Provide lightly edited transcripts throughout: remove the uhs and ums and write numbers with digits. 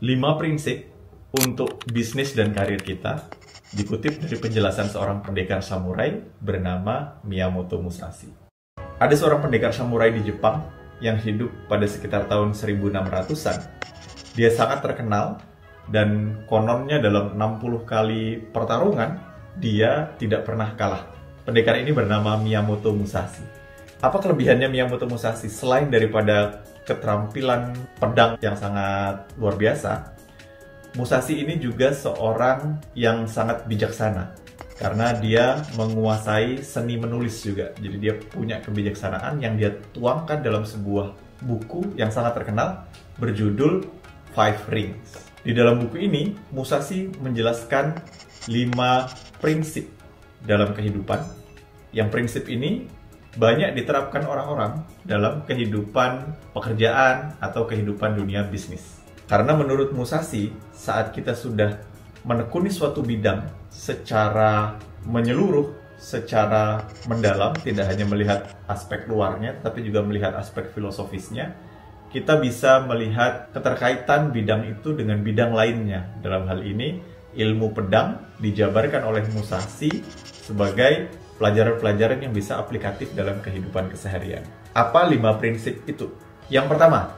5 prinsip untuk bisnis dan karir kita dikutip dari penjelasan seorang pendekar samurai bernama Miyamoto Musashi. Ada seorang pendekar samurai di Jepang yang hidup pada sekitar tahun 1600-an. Dia sangat terkenal dan kononnya dalam 60 kali pertarungan dia tidak pernah kalah. Pendekar ini bernama Miyamoto Musashi. Apa kelebihannya Miyamoto Musashi selain daripada keterampilan pedang yang sangat luar biasa? Musashi ini juga seorang yang sangat bijaksana karena dia menguasai seni menulis juga. Jadi dia punya kebijaksanaan yang dia tuangkan dalam sebuah buku yang sangat terkenal berjudul Five Rings. Di dalam buku ini, Musashi menjelaskan 5 prinsip dalam kehidupan. Yang prinsip ini banyak diterapkan orang-orang dalam kehidupan pekerjaan atau kehidupan dunia bisnis. Karena menurut Musashi, saat kita sudah menekuni suatu bidang secara menyeluruh, secara mendalam, tidak hanya melihat aspek luarnya, tapi juga melihat aspek filosofisnya, kita bisa melihat keterkaitan bidang itu dengan bidang lainnya. Dalam hal ini, ilmu pedang dijabarkan oleh Musashi sebagai pelajaran-pelajaran yang bisa aplikatif dalam kehidupan keseharian. Apa 5 prinsip itu? Yang pertama,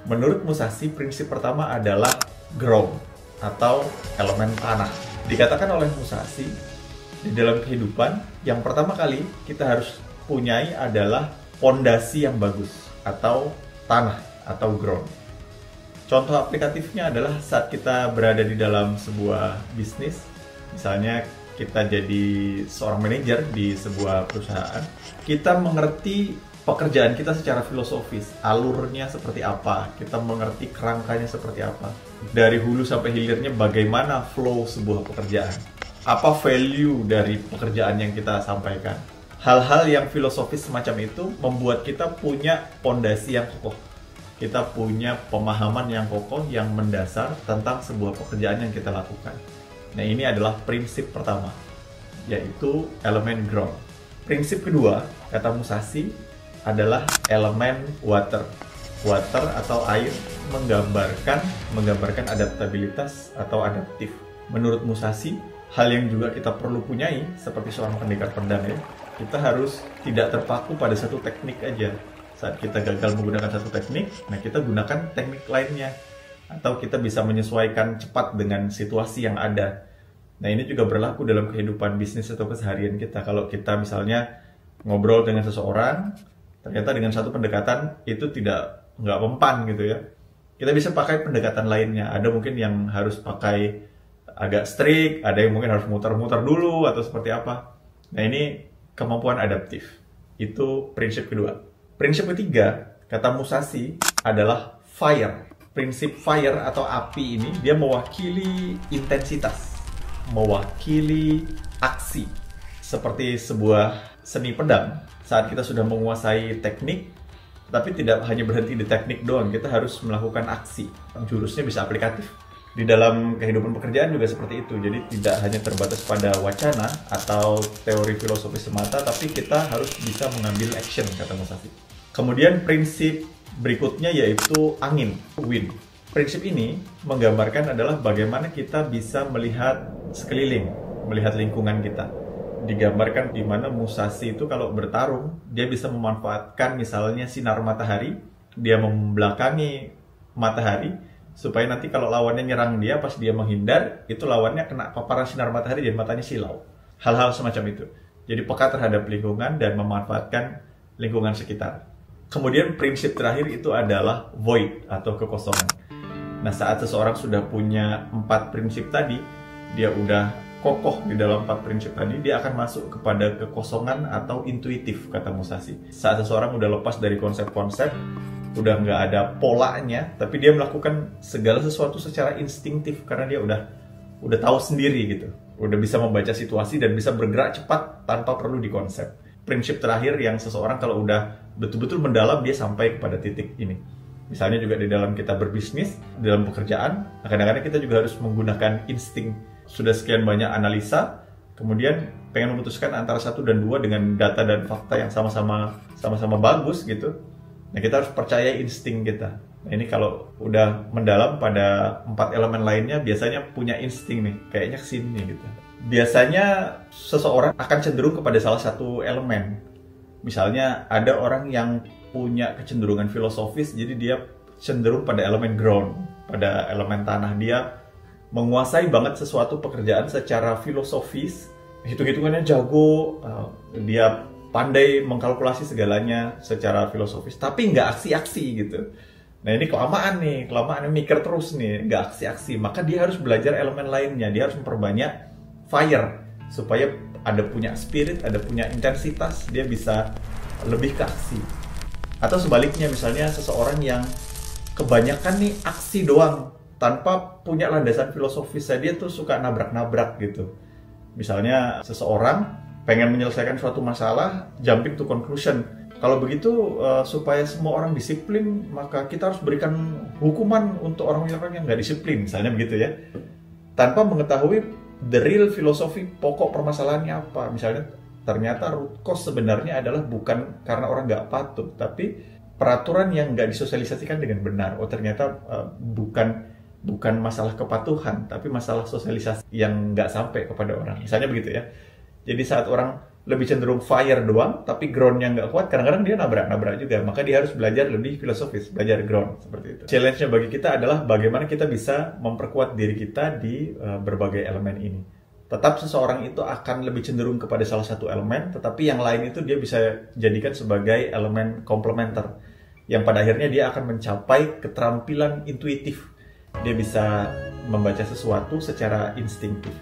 menurut Musashi, prinsip pertama adalah ground atau elemen tanah. Dikatakan oleh Musashi, di dalam kehidupan, yang pertama kali kita harus punyai adalah pondasi yang bagus atau tanah atau ground. Contoh aplikatifnya adalah saat kita berada di dalam sebuah bisnis, misalnya kita jadi seorang manajer di sebuah perusahaan, kita mengerti pekerjaan kita secara filosofis, alurnya seperti apa, kita mengerti kerangkanya seperti apa, dari hulu sampai hilirnya bagaimana flow sebuah pekerjaan, apa value dari pekerjaan yang kita sampaikan. Hal-hal yang filosofis semacam itu membuat kita punya pondasi yang kokoh, kita punya pemahaman yang kokoh, yang mendasar tentang sebuah pekerjaan yang kita lakukan. Nah, ini adalah prinsip pertama, yaitu elemen ground. Prinsip kedua, kata Musashi, adalah elemen water. Water atau air menggambarkan adaptabilitas atau adaptif. Menurut Musashi, hal yang juga kita perlu punyai seperti seorang pendekar pedang ya, kita harus tidak terpaku pada satu teknik aja. Saat kita gagal menggunakan satu teknik, nah kita gunakan teknik lainnya. Atau kita bisa menyesuaikan cepat dengan situasi yang ada. Nah, ini juga berlaku dalam kehidupan bisnis atau keseharian kita. Kalau kita misalnya ngobrol dengan seseorang, ternyata dengan satu pendekatan itu nggak mempan gitu ya, kita bisa pakai pendekatan lainnya. Ada mungkin yang harus pakai agak strict, ada yang mungkin harus muter-muter dulu atau seperti apa. Nah, ini kemampuan adaptif. Itu prinsip kedua. Prinsip ketiga, kata Musashi, adalah fire. Prinsip fire atau api ini dia mewakili intensitas, mewakili aksi. Seperti sebuah seni pedang, saat kita sudah menguasai teknik, tapi tidak hanya berhenti di teknik doang, kita harus melakukan aksi. Jurusnya bisa aplikatif. Di dalam kehidupan pekerjaan juga seperti itu. Jadi tidak hanya terbatas pada wacana atau teori filosofis semata, tapi kita harus bisa mengambil action, kata Musashi. Kemudian prinsip berikutnya yaitu angin, wind. Prinsip ini menggambarkan adalah bagaimana kita bisa melihat sekeliling, melihat lingkungan kita. Digambarkan di mana Musashi itu kalau bertarung, dia bisa memanfaatkan misalnya sinar matahari, dia membelakangi matahari, supaya nanti kalau lawannya nyerang dia, pas dia menghindar, itu lawannya kena paparan sinar matahari dan matanya silau. Hal-hal semacam itu. Jadi peka terhadap lingkungan dan memanfaatkan lingkungan sekitar. Kemudian prinsip terakhir itu adalah void atau kekosongan. Nah, saat seseorang sudah punya 4 prinsip tadi, dia udah kokoh di dalam 4 prinsip tadi, dia akan masuk kepada kekosongan atau intuitif, kata Musashi. Saat seseorang udah lepas dari konsep-konsep, udah nggak ada polanya, tapi dia melakukan segala sesuatu secara instingtif karena dia udah tahu sendiri gitu, udah bisa membaca situasi dan bisa bergerak cepat tanpa perlu dikonsep. Prinsip terakhir yang seseorang kalau udah betul-betul mendalam, dia sampai kepada titik ini. Misalnya juga di dalam kita berbisnis, di dalam pekerjaan, kadang-kadang kita juga harus menggunakan insting. Sudah sekian banyak analisa, kemudian pengen memutuskan antara 1 dan 2 dengan data dan fakta yang sama-sama bagus gitu. Nah, kita harus percaya insting kita. Nah, ini kalau udah mendalam pada 4 elemen lainnya biasanya punya insting nih, kayaknya kesini gitu. Biasanya seseorang akan cenderung kepada salah satu elemen. Misalnya ada orang yang punya kecenderungan filosofis, jadi dia cenderung pada elemen ground, pada elemen tanah. Dia menguasai banget sesuatu pekerjaan secara filosofis, hitung-hitungannya jago, dia pandai mengkalkulasi segalanya secara filosofis, tapi nggak aksi-aksi gitu. Nah ini kelamaan mikir terus nih, nggak aksi-aksi. Maka dia harus belajar elemen lainnya, dia harus memperbanyak fire, supaya ada punya spirit, ada punya intensitas, dia bisa lebih ke aksi. Atau sebaliknya, misalnya seseorang yang kebanyakan nih aksi doang, tanpa punya landasan filosofis, dia tuh suka nabrak-nabrak gitu. Misalnya seseorang pengen menyelesaikan suatu masalah, jumping to conclusion. Kalau begitu, supaya semua orang disiplin, maka kita harus berikan hukuman untuk orang-orang yang nggak disiplin, misalnya begitu ya. Tanpa mengetahui the real filosofi, pokok permasalahannya apa. Misalnya, ternyata root cause sebenarnya adalah bukan karena orang nggak patuh, tapi peraturan yang nggak disosialisasikan dengan benar. Oh ternyata bukan masalah kepatuhan, tapi masalah sosialisasi yang nggak sampai kepada orang. Misalnya begitu ya. Jadi saat orang lebih cenderung fire doang, tapi groundnya nggak kuat, kadang-kadang dia nabrak-nabrak juga. Maka dia harus belajar lebih filosofis, belajar ground, seperti itu. Challenge-nya bagi kita adalah bagaimana kita bisa memperkuat diri kita di berbagai elemen ini. Tetap seseorang itu akan lebih cenderung kepada salah satu elemen, tetapi yang lain itu dia bisa jadikan sebagai elemen komplementer, yang pada akhirnya dia akan mencapai keterampilan intuitif. Dia bisa membaca sesuatu secara instinktif.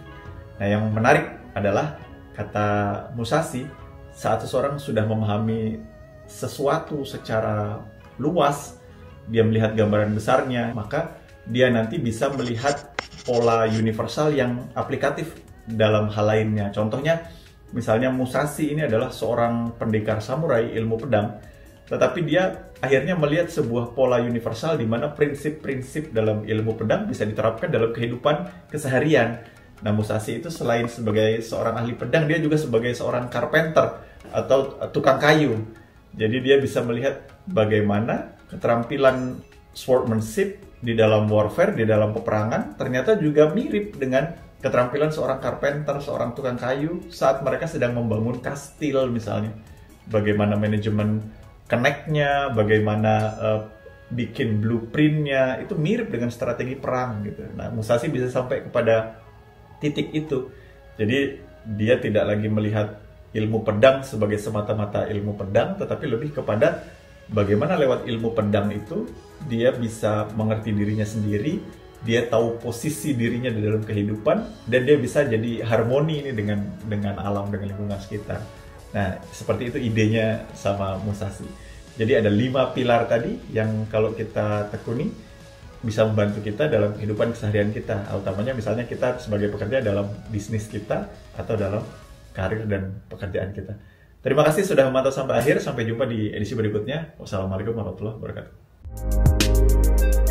Nah, yang menarik adalah kata Musashi, saat seseorang sudah memahami sesuatu secara luas, dia melihat gambaran besarnya, maka dia nanti bisa melihat pola universal yang aplikatif dalam hal lainnya. Contohnya, misalnya Musashi ini adalah seorang pendekar samurai ilmu pedang, tetapi dia akhirnya melihat sebuah pola universal di mana prinsip-prinsip dalam ilmu pedang bisa diterapkan dalam kehidupan keseharian. Nah, Musashi itu selain sebagai seorang ahli pedang, dia juga sebagai seorang carpenter atau tukang kayu. Jadi dia bisa melihat bagaimana keterampilan swordsmanship di dalam warfare, di dalam peperangan, ternyata juga mirip dengan keterampilan seorang carpenter, seorang tukang kayu saat mereka sedang membangun kastil misalnya. Bagaimana manajemen connect-nya, bagaimana bikin blueprint-nya, itu mirip dengan strategi perang gitu. Nah, Musashi bisa sampai kepada titik itu. Jadi dia tidak lagi melihat ilmu pedang sebagai semata-mata ilmu pedang, tetapi lebih kepada bagaimana lewat ilmu pedang itu dia bisa mengerti dirinya sendiri, dia tahu posisi dirinya di dalam kehidupan, dan dia bisa jadi harmoni ini dengan alam, dengan lingkungan sekitar. Nah, seperti itu idenya sama Musashi. Jadi ada 5 pilar tadi yang kalau kita tekuni bisa membantu kita dalam kehidupan keseharian kita, utamanya misalnya kita sebagai pekerja dalam bisnis kita atau dalam karir dan pekerjaan kita. Terima kasih sudah memantau sampai akhir. Sampai jumpa di edisi berikutnya. Wassalamualaikum warahmatullahi wabarakatuh.